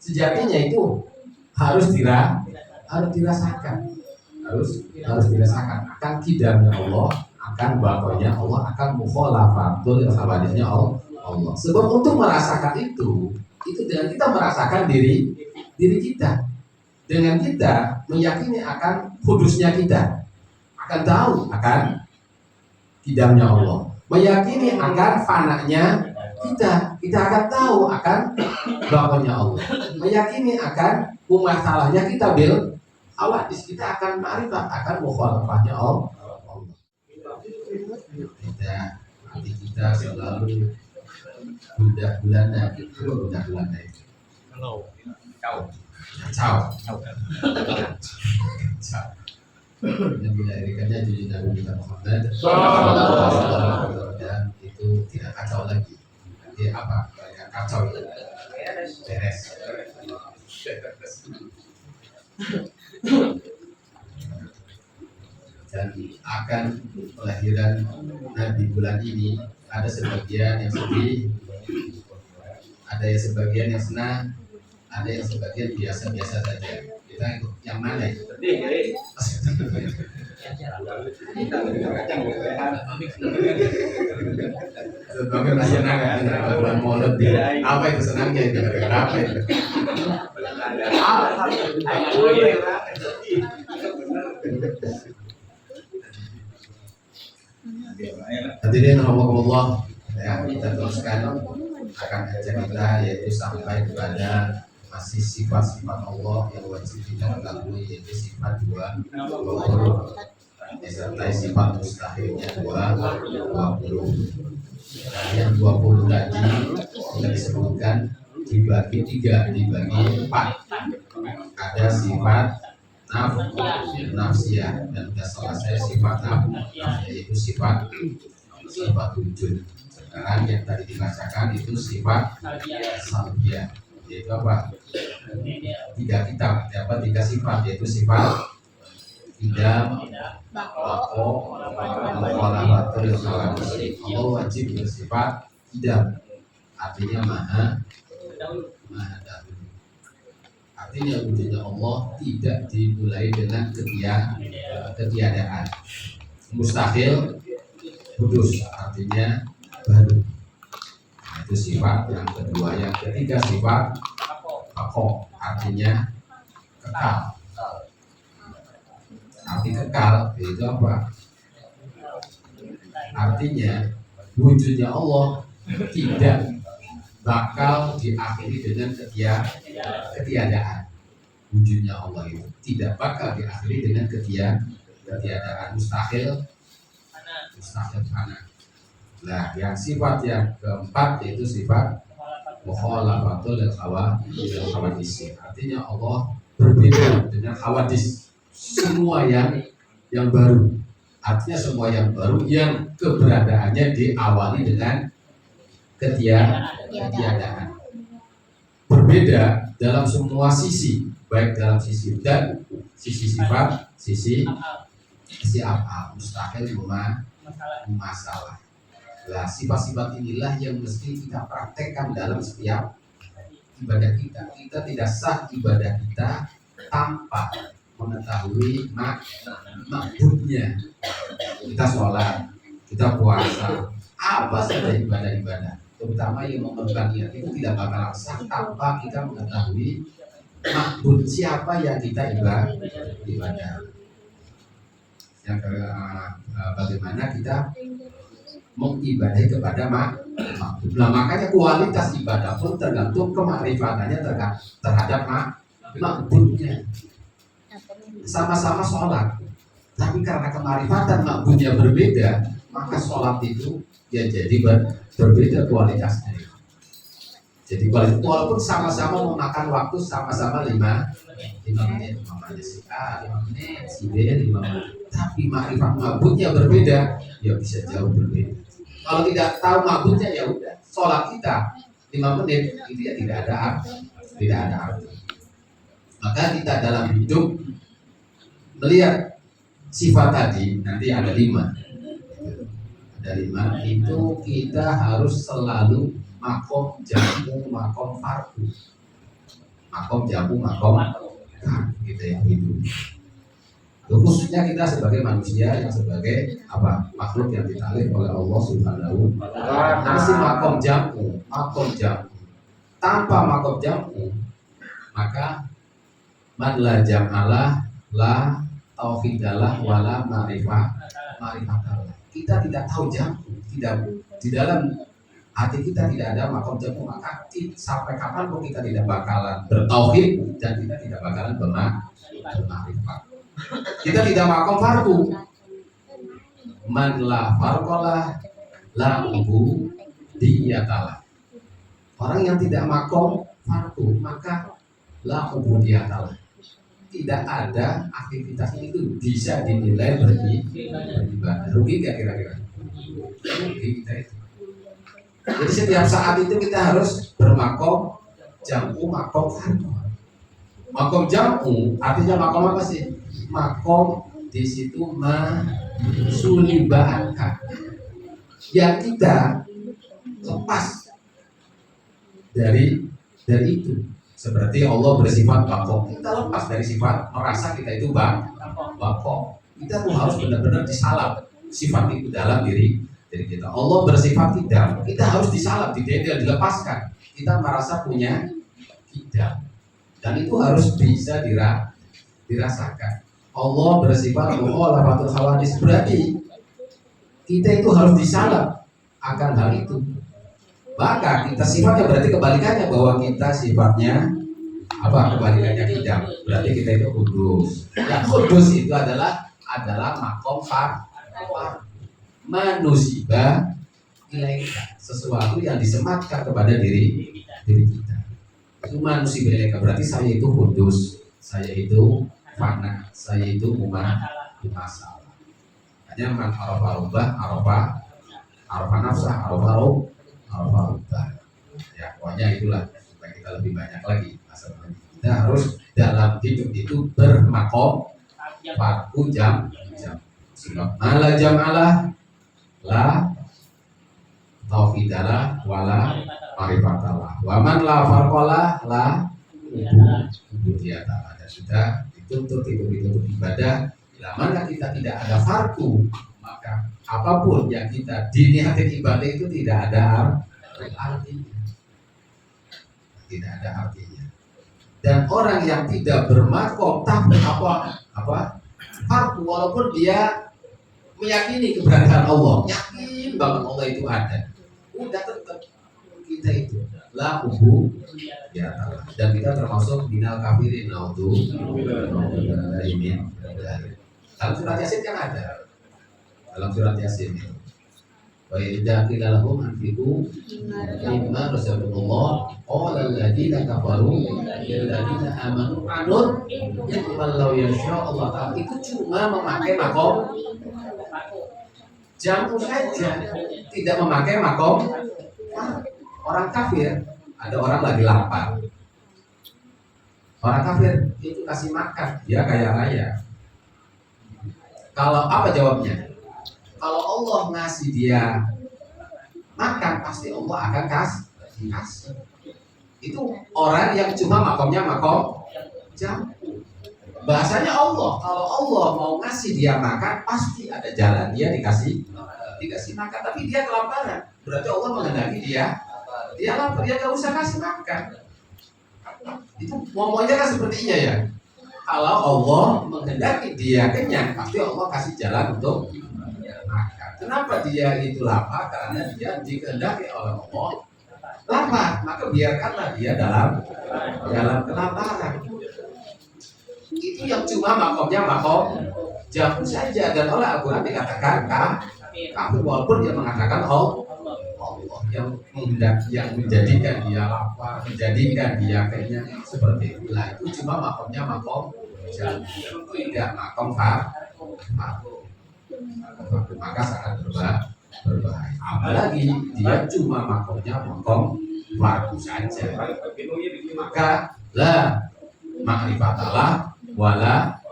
Sejatinya itu harus dirasakan, harus dirasakan akan kidamnya Allah, akan bakonya Allah, akan mukhalafatul khawarisnya Allah. Sebab untuk merasakan itu dengan kita merasakan diri kita, dengan kita meyakini akan kudusnya kita, akan tahu akan kidamnya Allah, meyakini akan fananya kita akan tahu akan bakonya Allah, meyakini akan masalahnya kita bil awadis, kita akan ma'rifat akan mukhalafahnya Allah. Hati kita selalu budak belanda itu. Kacau. Yang dilahirkannya jadi Nabi kita Muhammad dan itu tidak kacau lagi. Nanti apa? Kayak kacau itu beres. Dan akan kelahiran Nabi bulan ini ada sebagian yang sedih, ada yang sebagian yang senang, ada yang sebagian biasa-biasa saja. Kita ikut yang mana itu? Sebagai senang bulan Maulid, apa itu senangnya itu? Apa itu? Hadirin rahimakumullah, ya, kita teruskan akan kajian kita yaitu sampai kepada masih sifat-sifat Allah yang wajib kita ketahui, yaitu sifat 20 disertai sifat mustahilnya 20. Nah, yang 20 tadi sudah disebutkan dibagi 3, dibagi 4. Ada sifat nafsiyah dan sudah selesai sifat yaitu sifat wujud. Sekarang yang tadi dibacakan itu sifat salbiyah, yaitu apa? 3 sifat, yaitu sifat idam, bako, mukhalafatul khawaris. Allah wajib bersifat idam, artinya maha dahulu. Artinya wujudnya Allah tidak dimulai dengan ketiadaan. Mustahil, kudus, artinya baru. Nah, itu sifat yang kedua. Yang ketiga sifat bako, artinya kekal. Arti kekal itu apa? Artinya wujudnya Allah tidak bakal diakhiri dengan ketiadaan. Wujudnya Allah itu tidak bakal diakhiri dengan ketiadaan. Mustahil fana. Nah, yang sifat yang keempat yaitu sifat mukhalafatul khawadis. Artinya Allah berbeda dengan khawadis. Semua yang baru. Artinya semua yang baru yang keberadaannya diawali dengan ketiadaan. Berbeda dalam semua sisi, baik dalam sisi dan sisi sifat, sisi apa, mustahil masalah. Nah, sifat-sifat inilah yang mesti kita praktekkan dalam setiap ibadah kita. Kita tidak sah ibadah kita tanpa mengetahui makbudnya. Kita sholat, kita puasa, apa saja ibadah-ibadah, terutama yang memerlukan niat itu tidak bakal sah tanpa kita mengetahui makbud, siapa yang kita ibadah. Yang bagaimana kita mengibadahi kepada makbud. Nah, makanya kualitas ibadah pun tergantung kemakrifatannya terhadap makbudnya. Sama-sama sholat, tapi karena kemarifatan makbudnya berbeda, maka sholat itu ya jadi berbeda kualitasnya. Jadi walaupun sama-sama memakan waktu sama-sama 5 menit, umpamanya si A 5 menit, si B 5 menit, tapi makrifat makbudnya berbeda, ya bisa jauh berbeda. Kalau tidak tahu makbudnya, ya udah, sholat kita 5 menit itu ya tidak ada arti. Maka kita dalam hidup melihat sifat tadi, nanti ada 5. Ada 5 itu kita harus selalu makom jamu, makom fardu. makom jamu makom gitu ya itu. Khususnya kita sebagai manusia yang sebagai makhluk yang ditalih oleh Allah Subhanahu wa Ta'ala. Masih makom jamu. Tanpa makom jamu maka man la jam'alah la tauhidalah wala marifatallah. Kita tidak tahu jamu, tidak di dalam hati kita tidak ada makom jamu, maka sampai kapan pun kita tidak bakalan bertauhid dan kita tidak bakalan bermarifat. Kita tidak makom fardu. Man la farqalah la ubudiyatalah. Orang yang tidak makom fardu maka la ubudiyatalah. Tidak ada aktivitasnya itu bisa dinilai beribadah. Rugi gak kira-kira? Rugi kita itu. Jadi setiap saat itu kita harus bermakom jamu makom fardu. Makom jamu artinya makom apa sih? Makom di situ masulibakan yang kita lepas dari itu. Seperti Allah bersifat makom, kita lepas dari sifat merasa kita itu makom. Kita tuh harus benar-benar disalap sifat itu dalam diri kita. Allah bersifat kidam, kita harus disalap, dilepaskan. Kita merasa punya kidam, dan itu harus bisa dirasakan. Allah bersifat mukhalafatul hawadis, berarti kita itu harus disalap akan hal itu. Maka kita sifatnya berarti kebalikannya, bahwa kita sifatnya kebalikannya kidam, berarti kita itu kudus. Yang kudus itu adalah makom manusia ilaika, sesuatu yang disematkan kepada diri kita. Itu manusia ilaika, berarti saya itu kudus, saya itu fana, saya itu masalah. Hanya man arafah nafsah, arafah. Ya, pokoknya itulah, supaya kita lebih banyak lagi masalahnya. Kita harus dalam hidup itu bermakom fardu jam. Mala jam'alah la tauhidalah wala marifatallah. Wa man la farqalah la ubudiyatalah. Dan sudah dituntut itu ibadah. Bila mana kita tidak ada fardu, maka apapun yang kita diniatin ibadah itu tidak ada artinya. Tidak ada artinya. Dan orang yang tidak bermakom tapi fardu, walaupun dia meyakini keberadaan Allah, yakin banget Allah itu ada, udah tetap kita itu la ya, dan kita termasuk minal kafirin dalam surat Yasin kan ada, dalam surat Yasin itu wa idza qila lahum anfiqu mimma razaqakumullah qala alladziina kafaru lil ladziina amanu anut yaqumallahu yasha Allah ta'ala. Itu cuma memakai makom jamu saja, tidak memakai makom. Orang kafir, ada orang lagi lapar, orang kafir itu kasih makan, dia kaya raya. Kalau apa jawabnya? Kalau Allah ngasih dia makan, pasti Allah akan kasih. Itu orang yang cuma makomnya makom jamu. Bahasanya Allah, kalau Allah mau ngasih dia makan, pasti ada jalan dia dikasih makan. Tapi dia kelaparan, berarti Allah menghendaki dia lapar, dia gak usah kasih makan. Itu ngomongnya kan sepertinya ya. Kalau Allah menghendaki dia kenyang, pasti Allah kasih jalan untuk makan. Kenapa dia itu lapar? Karena dia dikehendaki oleh Allah lapar, maka biarkanlah dia dalam kelaparan. Itu yang cuma makomnya makom jamu saja. Dan oleh Al-Quran dikatakan kafir, walaupun dia mengatakan Allah yang menjadikan dia lapar, menjadikan dia kenyang, seperti itulah. Itu cuma makomnya makom jamu, tidak makom fardu. Maka sangat berbahaya. Apalagi dia cuma makomnya makom fardu saja, maka la ma'rifatallah wala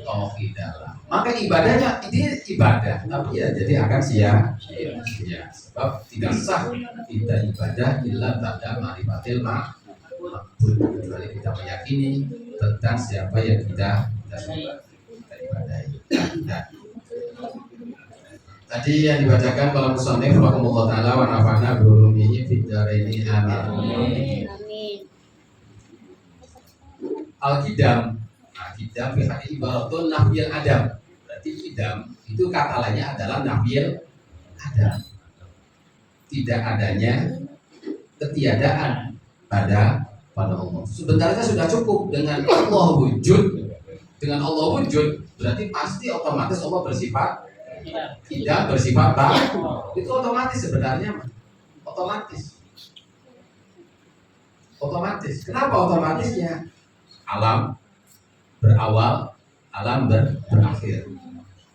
tauhidalah. Maka ibadahnya ini ibadah, tapi ya jadi akan sia-sia. Sebab tidak sah kita ibadah illa ba'da ma'rifatil makbul kecuali kita meyakini tentang siapa yang kita ibadahi. Nah, tadi yang dibacakan kalau musannif rahimahullah taala wa nafa'na bi ulumihi fid dharaini amin. Al-qidam. Nah, qidam fi hadis ibaratun nafiyil adam. Berarti qidam itu kata lainnya adalah nafiyil adam. Tidak adanya ketiadaan pada Allah. Sebenarnya sudah cukup dengan Allah wujud. Dengan Allah wujud berarti pasti otomatis Allah bersifat tidak bersifat itu otomatis sebenarnya otomatis. Kenapa otomatisnya? Alam berawal, alam berakhir.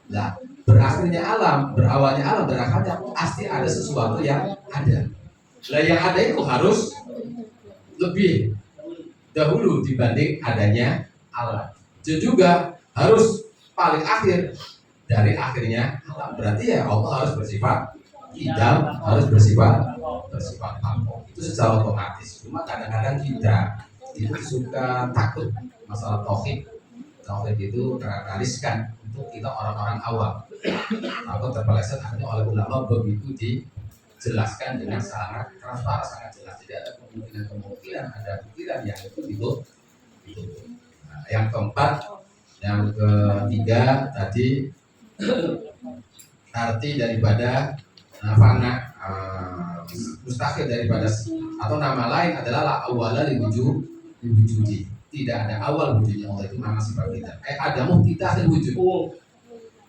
Nah, berakhirnya alam, berawalnya alam, berakhirnya pasti ada sesuatu yang ada. Nah, yang ada itu harus lebih dahulu dibanding adanya alam. Itu juga harus paling akhir dari akhirnya alam. Berarti ya Allah harus bersifat idam, harus bersifat Allah. Itu secara otomatis. Cuma kadang-kadang kita itu suka takut masalah tauhid. Tauhid itu karakteriskan untuk kita orang-orang awam. Takut terpeleset akhirnya oleh ulama begitu dijelaskan dengan sangat transparan, sangat jelas. Tidak ada kemungkinan ada pikiran yang itu. Nah, yang keempat, yang ketiga tadi arti daripada fana, mustahil daripada atau nama lain adalah la awwala liwujudi. Tidak ada awal wujudnya Allah, itu nama sifat kita. Adamu tidak wujud.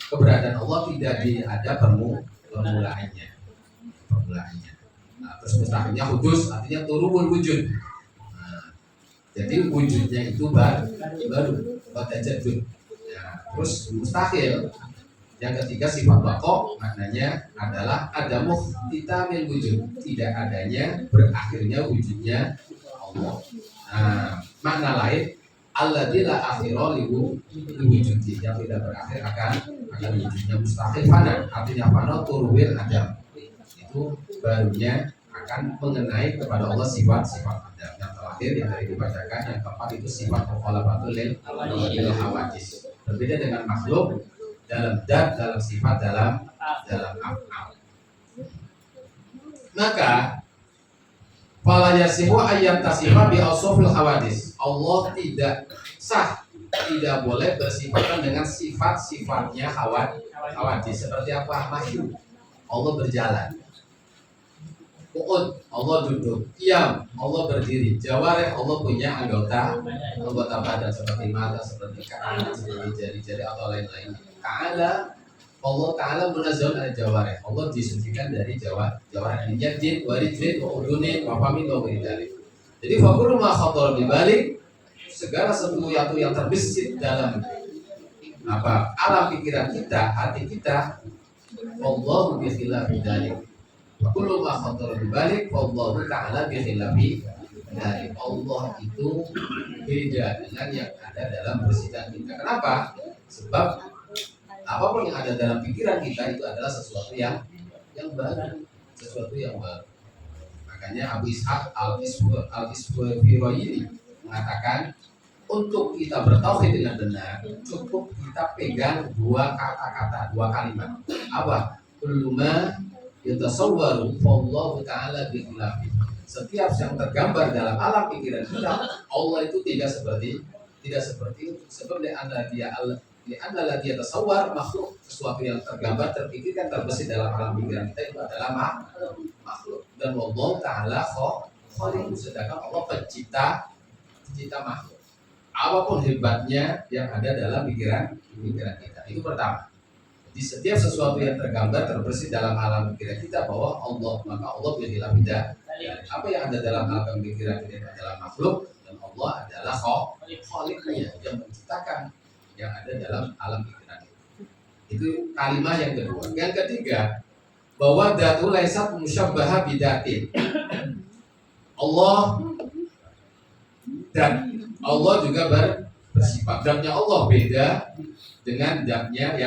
Keberadaan Allah tidak ada permulaannya. Nah, terus mustahilnya hudus artinya turun wujud. Nah, jadi wujudnya itu baru tajadud. Ya, terus mustahil. Yang ketiga sifat baqo maknanya adalah adamu kita min wujud, tidak adanya berakhirnya wujudnya Allah. Nah, makna lain alladzi la akhira liwujudi, yang tidak berakhir akan wujudnya. Mustahil fana artinya fana turwil adam, itu barunya akan mengenai kepada Allah sifat-sifat adam. Yang terakhir yang tadi dibacakan yang keempat itu sifat mukhalafatul lil hawadis, berbeda dengan makhluk dalam dat, dalam sifat, dalam af'al. Maka fala yasihu ayyat tasifah bi awsafil hawadis. Allah tidak sah, tidak boleh bersifatan dengan sifat-sifatnya hawadis. Seperti apa? Mahyu, Allah berjalan. Qu'ud, Allah duduk. Qiyam, Allah berdiri. Jawarih, Allah punya anggota badan seperti mata, seperti kaki, seperti jari-jari atau lain-lain. Allah Ta'ala munazzahun al jawarih. Allah disucikan dari jawarih. Yadin, warijlin, wa udunin, wa famin, wa wiridalik. Jadi fakulu ma khatar bibalik, segala sesuatu yang terbesit dalam alam pikiran kita, hati kita, Allah bi khilafi dzalik. Fakulu ma khatar bibalik, Allah Ta'ala bi khilafi dzalik. Allah itu beda dengan yang ada dalam persidangan kita. Kenapa? Sebab apapun yang ada dalam pikiran kita itu adalah sesuatu yang baru, Makanya Abu Ishaq al-Isfirayini mengatakan untuk kita bertauhid dengan benar cukup kita pegang dua kata-kata, dua kalimat. Apa? Kulluma yatasawwaru fallahu ta'ala bi khilafi. Setiap yang tergambar dalam alam pikiran kita, Allah itu tidak seperti itu. Sebab adalah dia tasawwar makhluk, sesuatu yang tergambar, terpikirkan, terbesit dalam alam pikiran kita itu adalah makhluk. Dan Allah Ta'ala khaliq, sedangkan Allah pencipta makhluk. Apapun hebatnya yang ada dalam pikiran kita, itu pertama. Di setiap sesuatu yang tergambar, terbesit dalam alam pikiran kita bahwa Allah, maka Allah bihilah bida. Apa yang ada dalam alam pikiran kita adalah makhluk, dan Allah adalah khaliqnya yang menciptakan yang ada dalam alam pikiran itu kalimat yang kedua. Yang ketiga, bahwa datu laisat musyabbaha bidatin. Allah dan Allah juga bersifat. Zatnya Allah beda dengan zatnya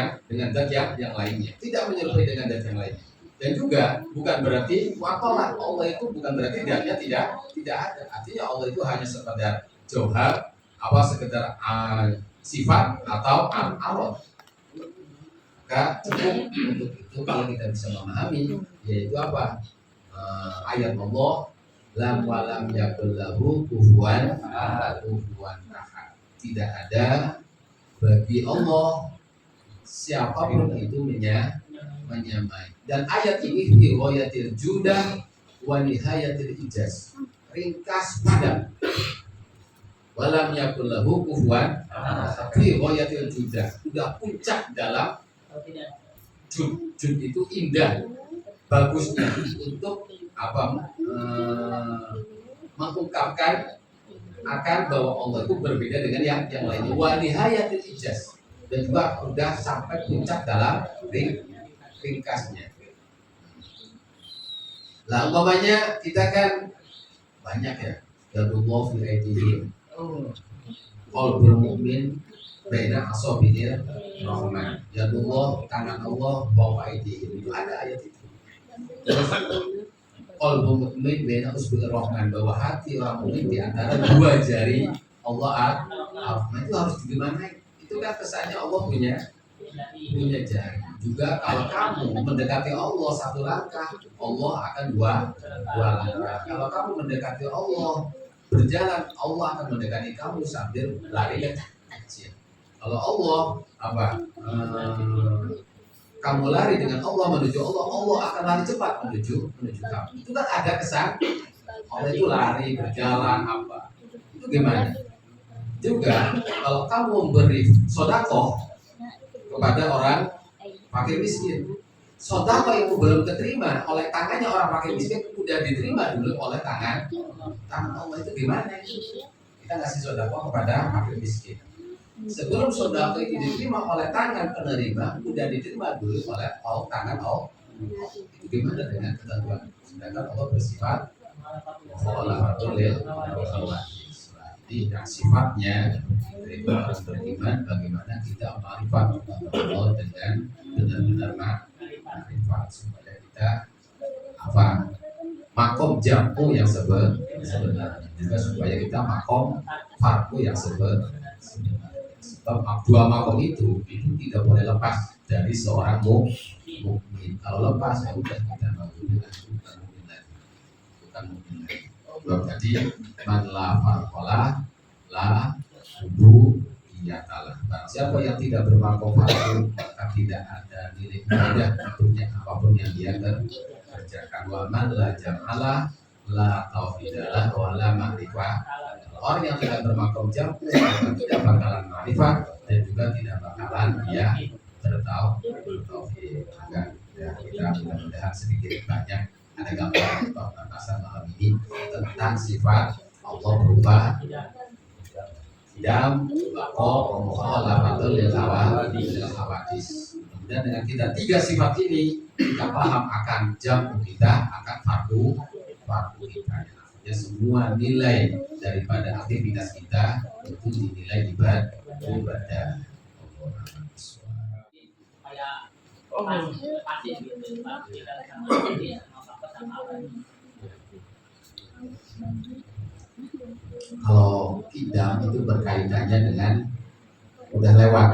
dat yang lainnya. Tidak menyerupai dengan dat yang lainnya. Dan juga bukan berarti waqala, Allah itu bukan berarti dia tidak ada. Artinya Allah itu hanya sekedar jauhar, sekedar sifat atau arwah. Maka cukup untuk itu kalau kita bisa memahami, yaitu ayat Allah lam walam yakul lahu kufuwan ahad. Tidak ada bagi Allah siapapun itu menyamai. Dan ayat ini fi ghayatil judah wa nihayatil ijaz. Ringkas padat. Walam yakul lahu kufuwan fi ghayatil judah. Sudah puncak dalam jud itu indah, bagusnya untuk mengungkapkan akan bahwa Allah itu berbeda dengan yang lainnya. Wa nihayatil ijaz, dan juga sudah sampai puncak dalam ringkasnya. Lah umpamanya kita kan banyak ya, yadullah fi aydihim, qalbul mu'min baina asabi'ir rahman, yadullah tangan Allah fawqa aydihim, itu ada ayat itu. Terus qalbul mu'min baina usbi'ir rahman, bahwa hati orang mukmin di antara dua jari Allah Ar-Rahman. Itu harus dimanai. Itu kan kesannya Allah punya jari. Juga kalau kamu mendekati Allah satu langkah, Allah akan dua langkah. Kalau kamu mendekati Allah berjalan, Allah akan mendekati kamu sambil lari kecil. Kalau Allah kamu lari dengan Allah menuju Allah, Allah akan lari cepat menuju kamu. Itu kan ada kesan Allah itu lari berjalan itu gimana? Juga kalau kamu memberi sodakoh kepada orang fakir miskin, sodakoh itu belum diterima oleh tangannya orang fakir miskin, udah diterima dulu oleh tangan Allah. Itu gimana? Kita ngasih sodakoh kepada fakir miskin, sebelum sodakoh itu diterima oleh tangan penerima, udah diterima dulu oleh tangan Allah. Itu gimana dengan ketentuan? Sedangkan Allah bersifat yang sifatnya itu harus beriman. Bagaimana kita ma'rifat Allah dengan benar-benar ma'rifat, supaya kita makom jam'u yang sebenarnya, juga supaya kita makom farku yang sebenarnya. Sebab dua makom itu tidak boleh lepas dari seorang mukmin. Kalau lepas ya udah kita bukan mukmin lagi. Jadi man la farqala la subudiyatalah. Siapa yang tidak bermakom fardu, maka tidak ada nilai ibadah untuknya apapun yang dia kerjakan. Wa man la jam'ala la tauhidalah wa la ma'rifah. Orang yang tidak bermakom jam'u tidak bakalan ma'rifat, dan juga tidak bakalan dia bertauhid. Ya, kita mudah-mudahan sedikit banyak ada gambaran pembahasan malam ini tentang sifat Allah berupa dam, bako, mukhalafatul lil hawadis. Kemudian dengan kita tiga sifat ini, kita paham akan jam kita, akan fardu kita. Ya, semua nilai daripada aktivitas kita itu dinilai ibadah. Kalau kidam itu berkaitannya dengan udah lewat.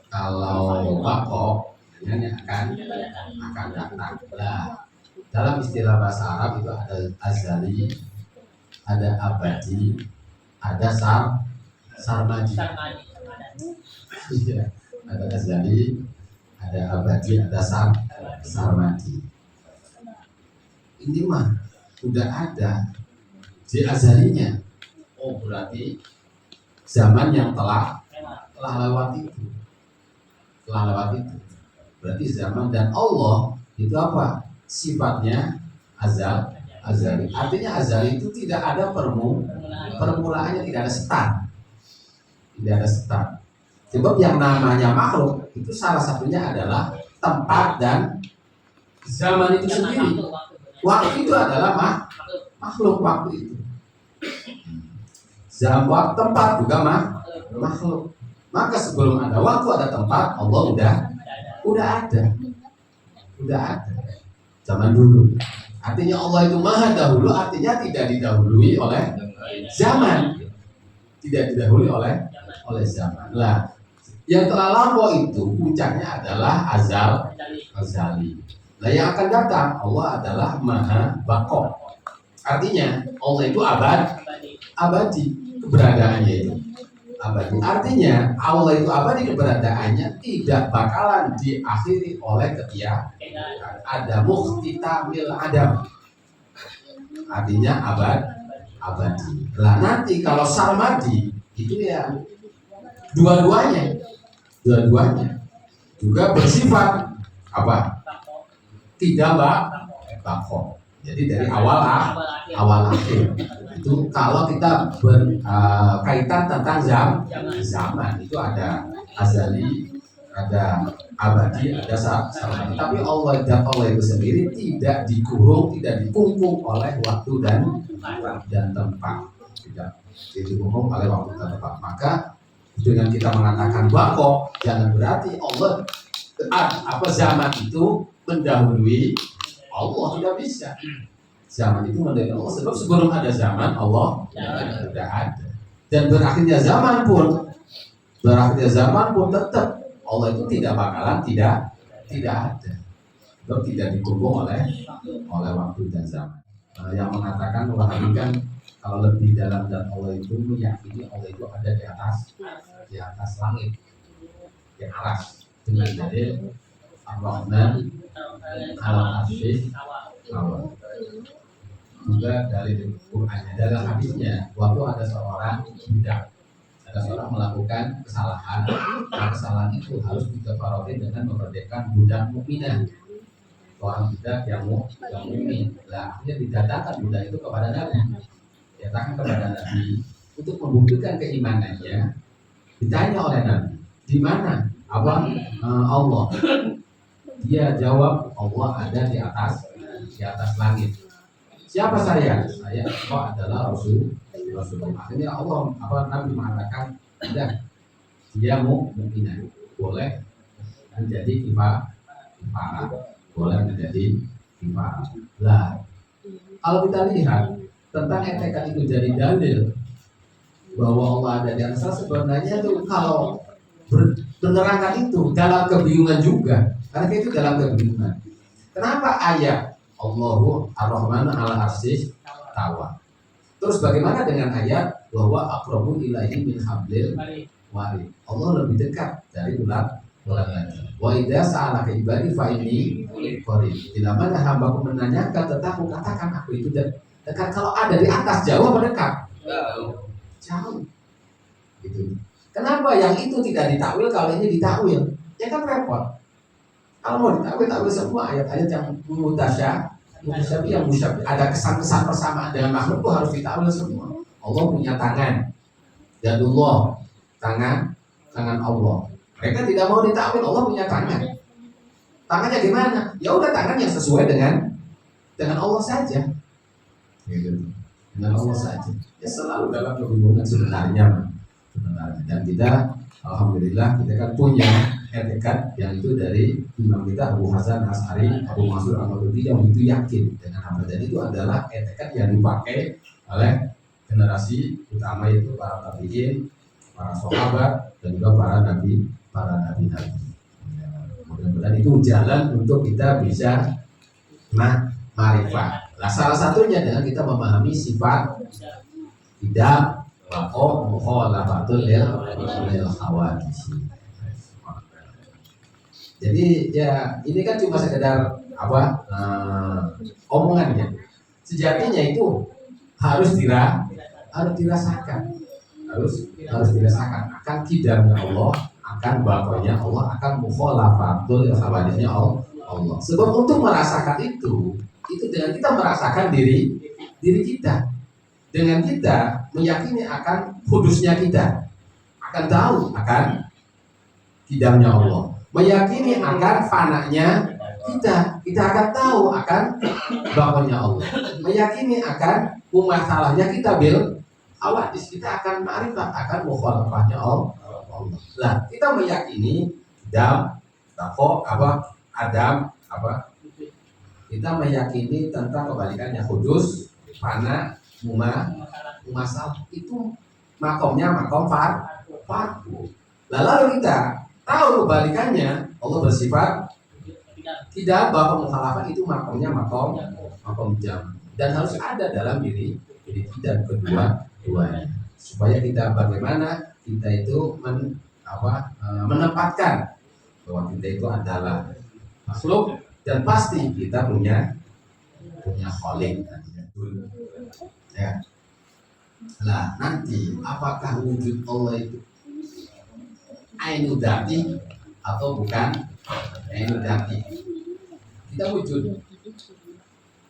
Kalau bako dengan yang akan datang. Nah, dalam istilah bahasa Arab itu ada azali, ada abadi, ada sarmadi. Iya, ada azali, ada abadi, ada sarmadi. Ini mah udah ada di azalinya. Oh, berarti zaman yang telah lewat itu. Berarti zaman, dan Allah itu apa? Sifatnya azali. Artinya azali itu tidak ada permulaannya, tidak ada start. Sebab yang namanya makhluk itu salah satunya adalah tempat dan zaman itu sendiri. Waktu itu adalah makhluk waktu itu. Zaman, tempat juga makhluk. Maka sebelum ada waktu, ada tempat, Allah udah ada. Udah ada zaman dulu. Artinya Allah itu maha dahulu, artinya tidak didahului oleh zaman, tidak didahului oleh zaman. Lah, yang telah lampau itu puncaknya adalah azali. Nah, yang akan datang Allah adalah maha bako. Artinya Allah itu abadi keberadaannya itu. Abadi. Artinya Allah itu abadi keberadaannya, tidak bakalan diakhiri oleh ketiadaan. Ada mukhtitamil adam. Artinya abadi. Lah nanti kalau sarmadi itu ya dua-duanya juga bersifat apa? Tidak bako. Jadi dari awal akhir. Itu kalau kita berkaitan tentang zaman itu ada azali, ada abadi, ada sarmadi. Tapi Allah itu sendiri tidak dikurung, tidak dikungkung oleh waktu dan tempat. Tidak dikungkung oleh waktu dan tempat. Maka dengan kita mengatakan bako, jangan berarti Allah zaman itu mendahului Allah, tidak bisa. Zaman itu mendahului Allah, sebab sebelum ada zaman Allah sudah ada. Dan berakhirnya zaman pun tetap Allah itu tidak bakalan tidak ada. Sebab tidak dikubur oleh waktu dan zaman. Yang mengatakan Wahabi kan kalau lebih dalam dan Allah itu meyakini Allah itu ada di atas langit, di aras, dengan dalil Ar-Rahman al-Arsy Allah. Juga dari Qurannya, dalam hadisnya, waktu ada seorang melakukan kesalahan, kesalahan itu harus dikafarotin dengan memerdekakan budak mukminah, seorang budak yang mukmin. Lah, akhirnya didatangkan budak itu kepada Nabi, untuk membuktikan keimanannya. Ditanya oleh Nabi, di mana Allah? Dia jawab, Allah ada di atas langit. Siapa saya? Saya adalah Rasulullah. Akhirnya Nabi mengatakan, tidak, dia mukminah, boleh menjadi kifara, boleh menjadi kifara. Lah, kalau kita lihat tentang etikat itu jadi dalil bahwa Allah ada di atas, sebenarnya tuh kalau menerangkan itu dalam kebingungan juga, karena itu dalam kebingungan. Kenapa ayat Allahu Ar-Rahman al-Arsy tawa? Terus bagaimana dengan ayat bahwa aqrabu ilaihi min hablil warid? Allah lebih dekat dari ulat lagi. Wa idza sa'alaka ibadi fa inni qarib. Bila mana hambaku menanyakan tentangku, katakan aku itu dekat. Kalau ada di atas, jauh atau dekat? Jauh. Gitu. Kenapa yang itu tidak ditakwil, kalau ini ditakwil? Ya kan repot. Kalau mau ditakwil semua ayat-ayat yang mutasyabi yang musyabih, ada kesan-kesan persamaan dengan makhluk itu harus ditakwil semua. Allah punya tangan, yadullah, tangan Allah. Mereka tidak mau ditakwil Allah punya tangan. Tangannya gimana? Ya udah, tangan yang sesuai dengan Allah saja. Gitu. Dengan Allah saja. Ya selalu dalam kebingungan sebenarnya. Dan kita alhamdulillah kita kan punya etikat yang itu dari imam kita Abu Hasan Asy'ari, Abu Mansur Al-Maturidi, yang itu yakin dengan hamba. Dan itu adalah etikat yang dipakai oleh generasi utama, itu para tabi'in, para sahabat, dan juga para nabi. Mudah-mudahan itu jalan untuk kita bisa ma'rifat. Nah, salah satunya dengan kita memahami sifat tidak mukhalafatul lil hawadits. Jadi ya ini kan cuma sekedar omongannya. Sejatinya itu harus dirasakan, harus dirasakan akan kidamnya Allah, akan bakonya Allah, akan mukhalafatul hawaditsnya Allah. Sebab untuk merasakan itu dengan kita merasakan diri kita. Dengan kita meyakini akan kudusnya kita, akan tahu akan kidamnya Allah, meyakini akan fananya kita akan tahu akan bakonya Allah, meyakini akan masalahnya kita bil hawadits, kita akan ma'rifat akan mukhalafahnya Allah. Lah, kita meyakini adam Kita meyakini tentang kebalikannya kudus, fana, mumasal itu makomnya makom fardu. Lalu kita tahu kebalikannya, Allah bersifat tidak, bahwa mukhalafah itu makomnya makom jam, dan harus ada dalam diri kita kedua-duanya, supaya kita bagaimana kita itu menempatkan bahwa kita itu adalah makhluk dan pasti kita punya khalik ya. Nah, nanti apakah wujud Allah itu ainu dzati atau bukan ainu dzati? Kita wujud.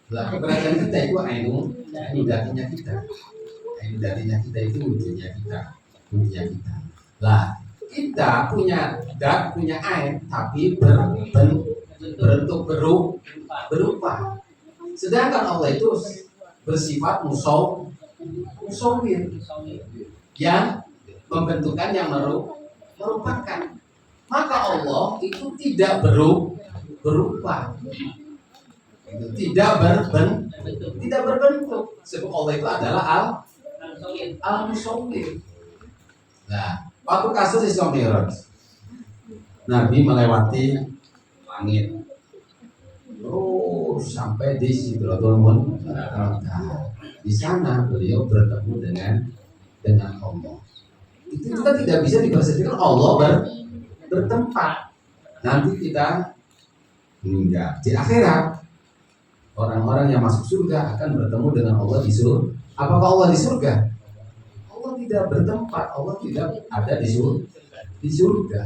Lah keberadaan kita itu ainu dzatinya kita. Ainu dzatinya kita itu wujudnya kita. Lah, kita punya dat, punya ain, tapi berbentuk berupa. Sedangkan Allah itu bersifat musawwir yang membentukkan, yang merupakan. Maka Allah itu tidak berupa, tidak berbentuk. Sebab Allah itu adalah al-musawwir. Nah, waktu kasus Isra Mi'raj, Nabi melewati langit, sampai di Sidratul Muntaha. Di sana beliau bertemu dengan Allah. Itu juga tidak bisa dipersepsikan Allah bertempat. Nanti kita meninggal di akhirat, orang-orang yang masuk surga akan bertemu dengan Allah di surga. Apakah Allah di surga? Allah tidak bertempat, Allah tidak ada di surga.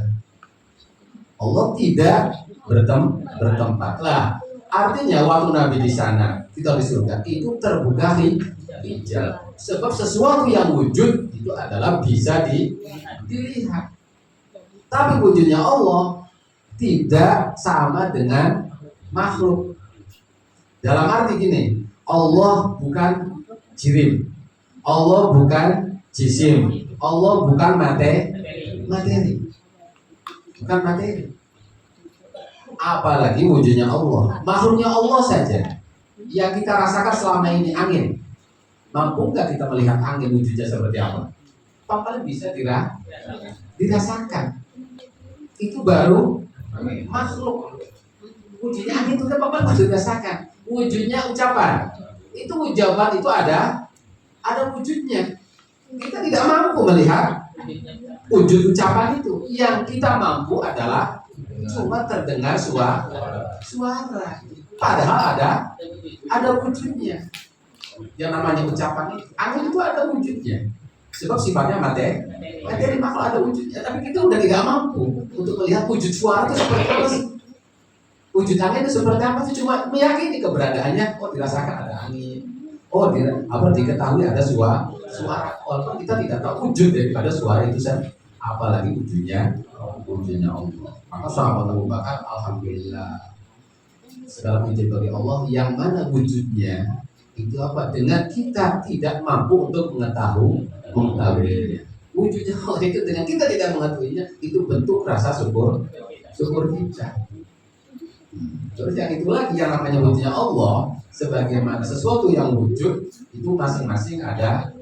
Allah tidak bertempat. Lah, artinya waktu Nabi di sana, kita di surga, itu terbuka hijab. Sebab sesuatu yang wujud itu adalah bisa dilihat. Tapi wujudnya Allah tidak sama dengan makhluk. Dalam arti gini, Allah bukan jirim, Allah bukan jisim, Allah bukan materi. Bukan materi. Apalagi wujudnya Allah. Makhluknya Allah saja yang kita rasakan selama ini angin. Mampu nggak kita melihat angin wujudnya seperti apa? Paling bisa dirasakan. Itu baru makhluk. Wujudnya angin itu kan paling bisa dirasakan. Wujudnya ucapan. Itu ucapan itu ada wujudnya. Kita tidak mampu melihat wujud ucapan itu. Yang kita mampu adalah cuma terdengar suara. Padahal ada wujudnya. Yang namanya ucapan itu, angin itu ada wujudnya. Sebab sifatnya materi makhluk ada wujudnya. Tapi kita udah tidak mampu untuk melihat wujud suara itu seperti apa sih. Wujud angin itu seperti apa sih? Cuma meyakini keberadaannya. Oh, dirasakan ada angin. Oh, diketahui ada suara. Walaupun kita tidak tahu wujud daripada suara itu sendiri. Apalagi wujudnya Allah. Maka sahabat Abu Bakar, alhamdulillah, segala puji bagi Allah yang mana wujudnya itu apa? Dengan kita tidak mampu untuk mengetahuinya. Wujudnya Allah itu dengan kita tidak mengetahuinya, itu bentuk rasa syukur kita. Terus yang itu lagi yang namanya wujudnya Allah, sebagaimana sesuatu yang wujud itu masing-masing ada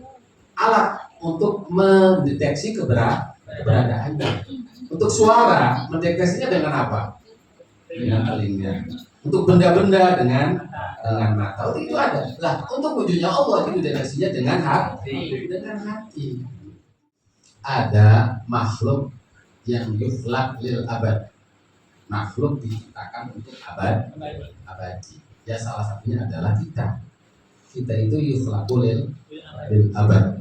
alat untuk mendeteksi keberadaannya. Untuk suara mendeteksinya dengan apa? Dengan telinga. Untuk benda-benda dengan mata. Itu ada. Lah, untuk wujudnya Allah itu mendeteksinya dengan hati. Ada makhluk yang yukhlaq lil abad. Makhluk diciptakan untuk abadi. Ya, salah satunya adalah kita. Kita itu yukhlaqu lil abad.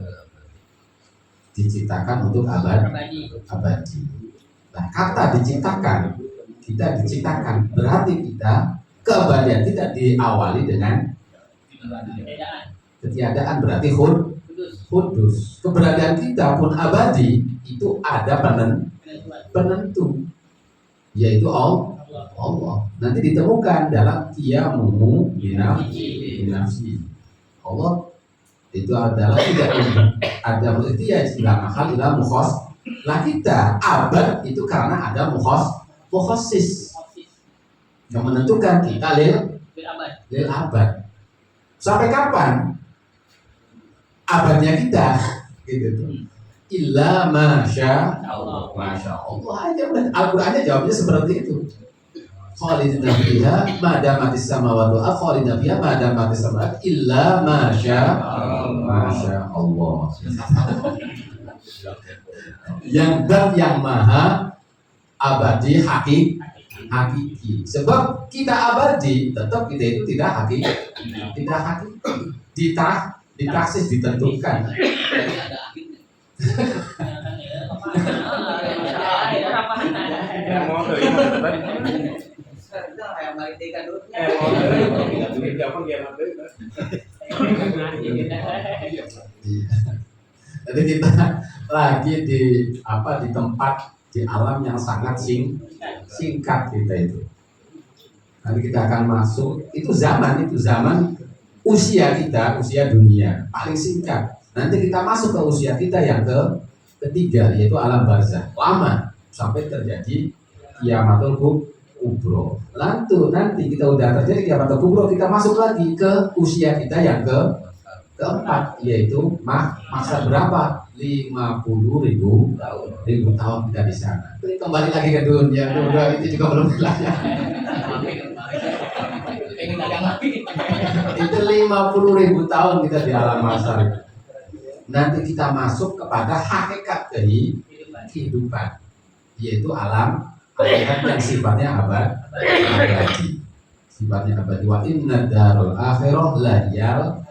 Diciptakan untuk abadi. Nah, kata diciptakan, kita diciptakan berarti kita keabadian tidak diawali dengan ketiadaan, berarti kudus. Keberadaan kita pun abadi itu ada penentu, yaitu Allah. Nanti ditemukan dalam qiyamuhu binafsi. Allah itu adalah tidak ada itu ya istilah mahal ilah mukhos. Lah kita abad itu karena ada mukhosis yang menentukan kita lil lil abad. Sampai kapan abadnya kita? Gitu tuh. Illa masya Allah. Masya Allah aja udah. Al-Qur'annya jawabnya seperti itu. Khalidina fiha ma damatis samawati wal ardu khalidina fiha ma damatis samawati illa masya Allah. Yang dan yang maha abadi hakiki. Sebab kita abadi, tetap kita itu tidak hakiki. Ditaksis ditentukan. Jadi kita lagi di tempat di alam yang sangat singkat kita itu. Nanti kita akan masuk itu zaman usia kita, usia dunia paling singkat. Nanti kita masuk ke usia kita yang ketiga yaitu alam barzah. Lama sampai terjadi kiamatul kubro. Nanti kita udah terjadi kiamatul kubro, kita masuk lagi ke usia kita yang keempat yaitu masa berapa? 50.000 tahun kita di sana. Kembali lagi ke dunia. Itu juga belum belajar. Itu 50.000 tahun kita di alam mahsyar. Nanti kita masuk kepada hakikat dari kehidupan, yaitu alam akhirat yang sifatnya abadi. Sifatnya abadi. Wa inna darul akhirah lahiyal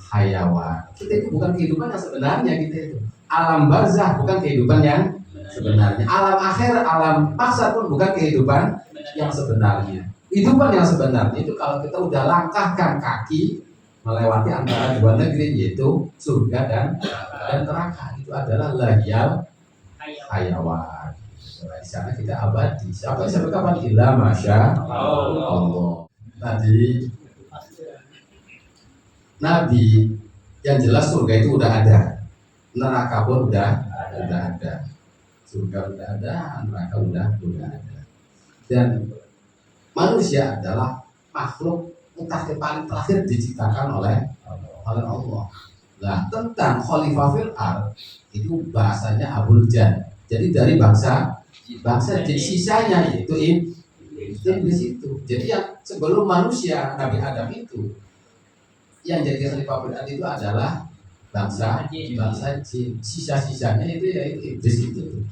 hayawan. Kita itu bukan kehidupan yang sebenarnya kita itu. Alam barzah bukan kehidupan yang sebenarnya. Alam akhir, alam mahsyar pun bukan kehidupan yang sebenarnya. Kehidupan yang sebenarnya itu kalau kita udah langkahkan kaki melewati antara dua negeri yaitu surga dan neraka, itu adalah lahiyal hayawan. Di sana kita abadi. Sampai kapan? Illa masya Allah. Tadi Nabi yang jelas surga itu udah ada, neraka pun udah ada, surga udah ada, neraka udah ada. Dan manusia adalah makhluk mutakhir paling terakhir diciptakan oleh Allah. Nah, tentang khalifah fil ard itu bahasanya Abul Jan. Jadi dari bangsa jadi sisanya yaitu iblis itu. Jadi yang sebelum manusia Nabi Adam itu yang jadi khalifah fil ard itu adalah bangsa jin. Sisa-sisanya itu yaitu iblis itu.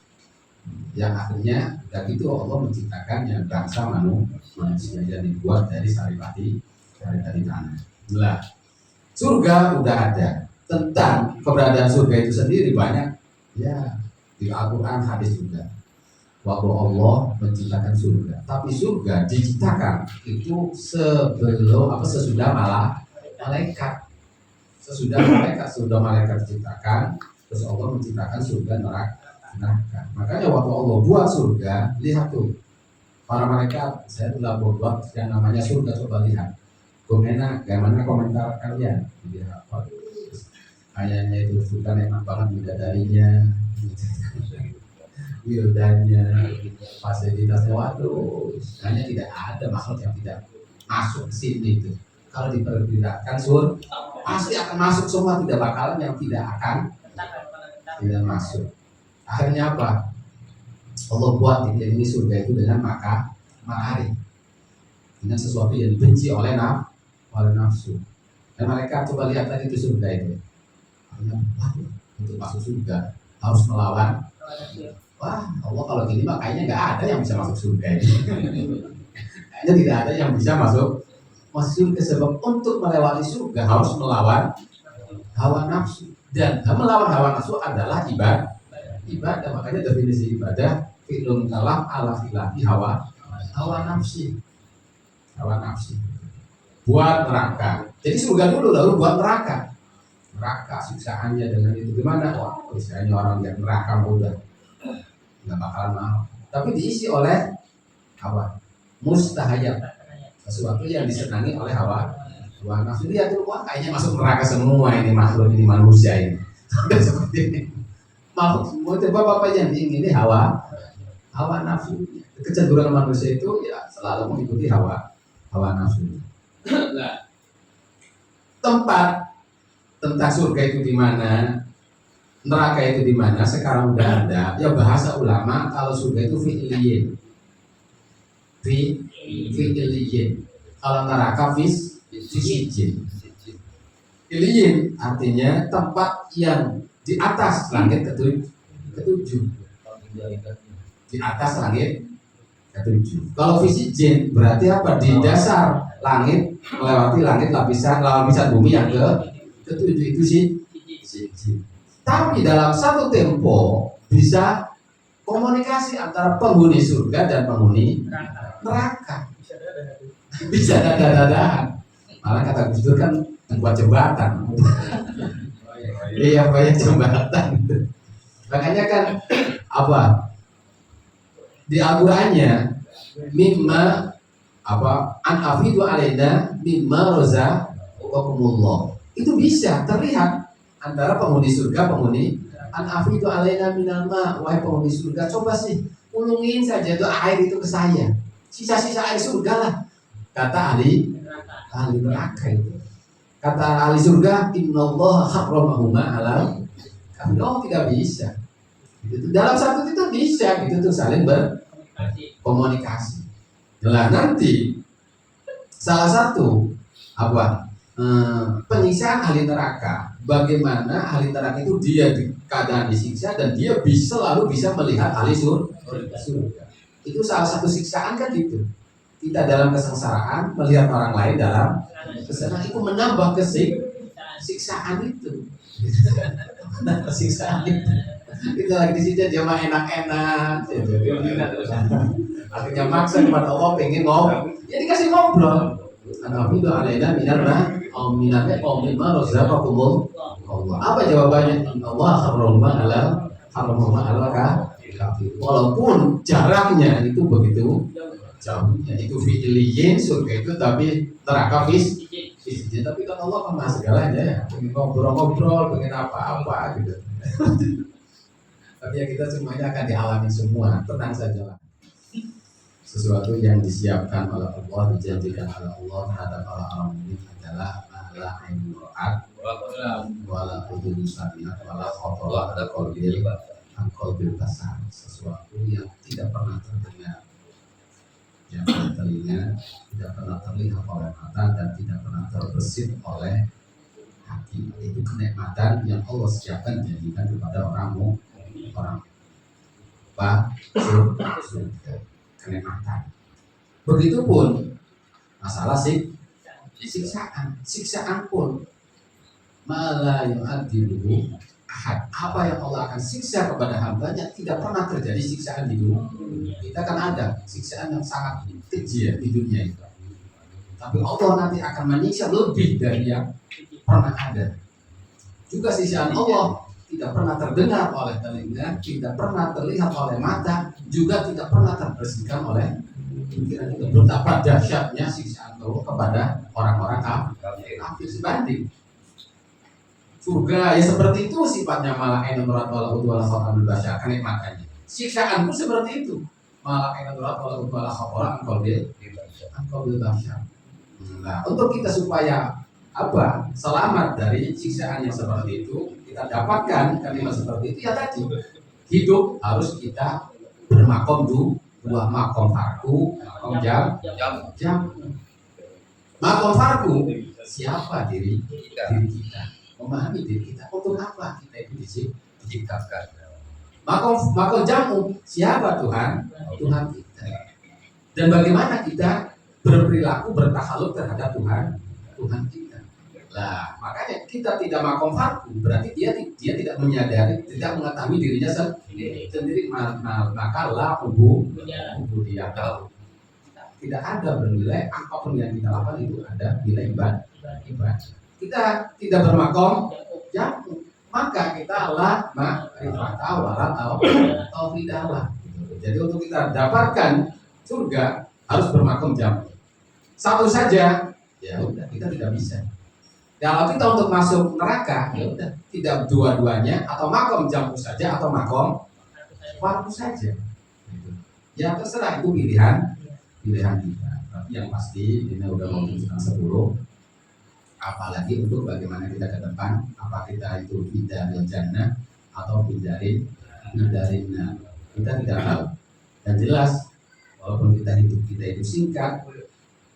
Yang akhirnya dari itu Allah menciptakan yang bangsa manusia yang dibuat dari saripati tanah. Nah, surga udah ada. Tentang keberadaan surga itu sendiri banyak ya di Al-Quran, hadis juga. Waktu Allah menciptakan surga, tapi surga diciptakan itu sesudah malaikat. Sesudah malaikat diciptakan, terus Allah menciptakan surga neraka. Makanya waktu Allah buat surga, lihat tuh para malaikat, saya telah buat yang namanya surga, coba lihat. Bagaimana komentar kalian? Kayaknya itu surga enak banget bidadarinya, wildanya, fasilitasnya, waduh, hanya tidak ada makhluk yang tidak masuk ke sini itu. Kalau diperkirakan pasti akan masuk semua, tidak bakalan yang tidak akan tidak masuk. Akhirnya apa? Allah buat ini surga itu dengan makari, dengan sesuatu yang dibenci oleh nafsu. Dan mereka coba lihat tadi itu surga itu. Untuk masuk surga harus melawan. Wah, Allah kalau gini mah kayaknya nggak ada yang bisa masuk surga ini. Kayaknya tidak ada yang bisa masuk surga, sebab untuk melewati surga harus melawan hawa nafsu, dan melawan hawa nafsu adalah ibadah. Makanya definisi ibadah fi'lun kalam ala khilafi hawa nafsi. Buat neraka. Jadi surga dulu lalu buat neraka siksaannya dengan itu gimana? Wah, siksaannya orang yang neraka mudah nggak bakalan mau, tapi diisi oleh hawa mustahayat, sesuatu yang disenangi oleh hawa nafsu. Dia tuh wah kayaknya masuk neraka semua ini makhluk ini, manusia ini. Seperti ini makhluk semua. Coba apa yang diingini hawa nafsu. Kecenderungan manusia itu ya selalu mengikuti hawa nafsu. Nah, tempat tentang surga itu di mana, neraka itu di mana, sekarang udah ada. Ya bahasa ulama kalau surga itu fi'liyin. Fi'liyin. Kalau neraka fisijin. Fi'liyin artinya tempat yang di atas langit ketujuh. Di atas langit ketujuh. Kalau fisijin berarti apa? Di dasar langit, melewati langit lapisan bumi yang ketujuh itu sih. Tapi dalam satu tempo bisa komunikasi antara penghuni surga dan penghuni neraka. Bisa dada-dadaan. Malah kata Gus Dur kan membuat jembatan. Iya, banyak jembatan. Makanya kan apa? Di Al-Qur'annya mimma an afidu alaina mimma razaqakumullah. Itu bisa terlihat antara penghuni surga, penghuni an afidu alaina minal ma, wahai penghuni surga, coba sih ulungin saja itu air itu ke saya. Sisa-sisa air surga lah. Kata ahli neraka itu. Kata ahli surga, innallaha harramahuma ala kami. Oh, tidak bisa. Itu dalam satu itu bisa gitu tuh saling berkomunikasi. Nah, nanti salah satu penyiksaan ahli neraka. Bagaimana ahli neraka itu dia di keadaan disiksa dan dia selalu bisa melihat ahli surga. Itu salah satu siksaan kan gitu. Kita dalam kesengsaraan melihat orang lain dalam kesenangan, itu menambah siksaan itu. Menambah siksaan itu. Kita lagi di situ dia mah enak-enak. Akhirnya maksa kepada Allah pengen ngobrol. Ya dikasih ngobrol. Anafi itu alaina minarna au minarna au mimma razaqakumul Allah. Apa jawabannya? Allah harrama ala kafir. Walaupun jaraknya itu begitu jauhnya, itu fi'liyin surga itu, tapi neraka fisijin. Tapi kan Allah kan maha segalanya ya. Pengen ngobrol-ngobrol, pengen apa-apa gitu. Tapi ya kita semuanya akan dialami semua, tenang saja lah. Sesuatu yang disiapkan oleh Allah, dijanjikan oleh Allah terhadap orang mukmin adalah la ain ra'at wala udhun sami'at wala khatara ala qalbil basar. Sesuatu yang tidak pernah terdengar, yang telinga, tidak pernah terlihat oleh mata, dan tidak pernah terbesit oleh hati. Itu kenikmatan yang Allah siapkan janjikan kepada orang surga, kenikmatan. Begitupun masalah siksaan pun malah yu'adzibuhu ahad. Apa yang Allah akan siksa kepada hambanya tidak pernah terjadi siksaan di dunia. Kita kan ada siksaan yang sangat keji ya di dunia itu. Tapi Allah nanti akan menyiksa lebih dari yang pernah ada. Juga siksaan Allah tidak pernah terdengar oleh telinga, tidak pernah terlihat oleh mata, juga tidak pernah terbersihkan oleh pikiran. Itu betapa dahsyatnya siksaan Allah kepada orang-orang kafir. Sebanding surga ya seperti itu sifatnya, malah enurat wala udwala khatamul basyar, kenikmatannya. Siksaan pun seperti itu, malah enurat wala udwala khatamul basyar. Nah, untuk kita supaya selamat dari siksaan yang seperti itu, kita dapatkan kalimat seperti itu ya tadi, hidup harus kita bermakom dua makom farku, makom jam. Makom farku siapa diri kita, memahami diri kita, untuk apa kita itu diciptakan. Makom jamu siapa Tuhan kita, dan bagaimana kita berperilaku bertakhaluk terhadap Tuhan kita. Nah, makanya kita tidak makom farku, berarti dia tidak menyadari, tidak mengetahui dirinya sendiri. Maka la ubudiyah, tidak ada bernilai apapun yang kita lakukan itu ada nilai ibadah. Kita tidak bermakom jamu, maka kita la ma'rifata wala tauhidah. Jadi untuk kita dapatkan surga harus bermakom jamu. Satu saja ya udah, kita tidak bisa. Kalau kita untuk masuk neraka, ya udah, tidak dua-duanya, atau makom jamu saja atau makom farku saja. Ya terserah, itu pilihan kita. yang pasti ini udah mau setengah 10. Apalagi untuk bagaimana kita ke depan, apa kita itu dari jannah atau dari nar, kita tidak tahu. Dan jelas walaupun kita itu singkat,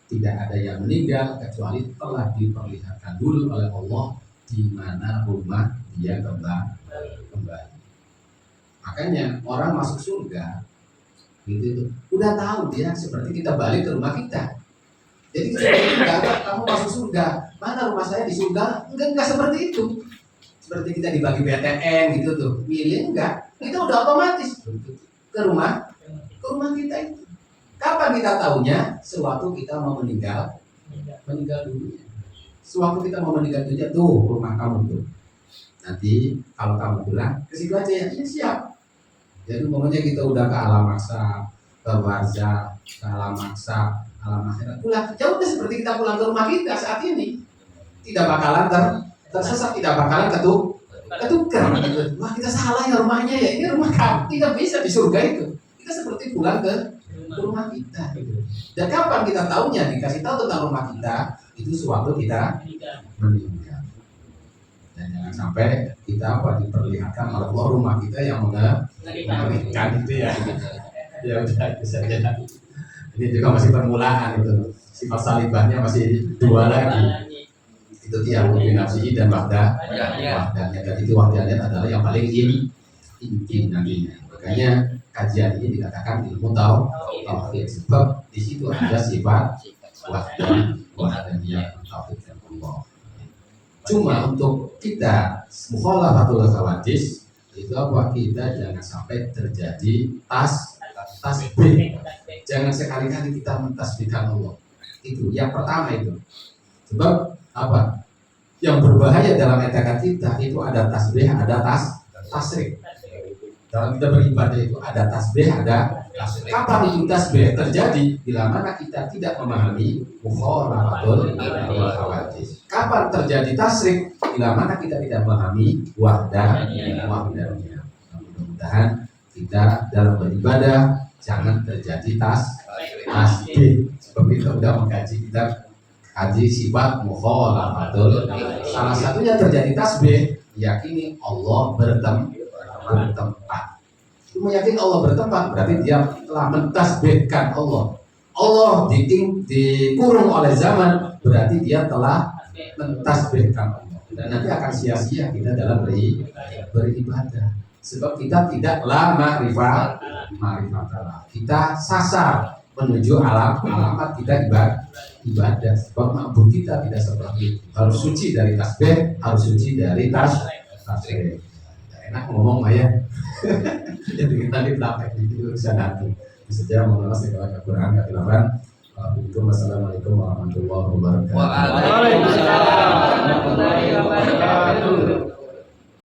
tidak ada yang meninggal kecuali telah diperlihatkan dulu oleh Allah di mana rumah dia kembali. Makanya orang masuk surga gitu, udah tahu dia seperti kita balik ke rumah kita. Jadi kita kamu masuk surga, mana rumah saya di surga? Enggak seperti itu. Seperti kita dibagi PTN gitu tuh, milih enggak? Kita udah otomatis ke rumah kita itu. Kapan kita tahunya? Sewaktu kita mau meninggal dunia. Sewaktu kita mau meninggal dunia tuh rumah kamu tuh. Nanti kalau kamu pulang ke situ aja ya, siap. Jadi momennya kita udah ke alam maksa, ke barzah, ke alam maksa, alam akhirat pulang. Ya udah seperti kita pulang ke rumah kita saat ini. Tidak bakalan tersesat, tidak bakalan ketukar. Wah kita salah ya rumahnya ya, ini rumah kamu. Tidak bisa di surga itu. Kita seperti pulang ke rumah kita. Dan kapan kita tahunya? Dikasih tahu tentang rumah kita itu sewaktu kita meninggal. Dan jangan sampai kita diperlihatkan oleh Allah rumah kita yang mengerikan itu ya. Ya udah itu saja. Ini juga masih permulaan itu. Sifat salibahnya masih 2 lagi. Itu dia kombinasi dan wahdahnya. Dan itu wahdahnya adalah yang paling inti nantinya. Makanya kajian ini dikatakan ilmu tauhid. Sebab di situ ada sifat wahdahnya tauhid dan Allah. Cuma untuk kita mukhalafatul khawadis itu apa? Kita jangan sampai terjadi tasbih. Jangan sekali-kali kita mentasbihkan Allah. Itu yang pertama itu. Sebab apa? Yang berbahaya dalam etikat kita itu ada tasbih, ada tasrik. Dalam kita beribadah itu ada tasbih, ada tasbih. Kapan itu tasbih terjadi? Bila mana kita tidak memahami mukhalafatul khawadis. Kapan terjadi tasrik? Bila mana kita tidak memahami wahdahnya. Mudah-mudahan kita dalam beribadah jangan terjadi tasbih. Sebab kita sudah mengkaji kitab kaji sifat mukhalafatul. Salah satunya terjadi tasbih, yakini Allah bertempat. Meyakini Allah bertempat berarti dia telah mentasbihkan Allah. Allah dikurung oleh zaman berarti dia telah mentasbihkan Allah. Dan nanti akan sia-sia kita dalam beribadah. Sebab kita tidaklah ma'rifat. Kita sasar menuju alamat kita ibadah. Sebab ma'bud kita tidak seperti itu. Harus suci dari tasbih, harus suci dari tasbih. Enak ngomong ya. Jadi kita dipraktek di urusan hati. Sejarah mengenai segala kekurangan ketilapan. Assalamualaikum warahmatullahi wabarakatuh.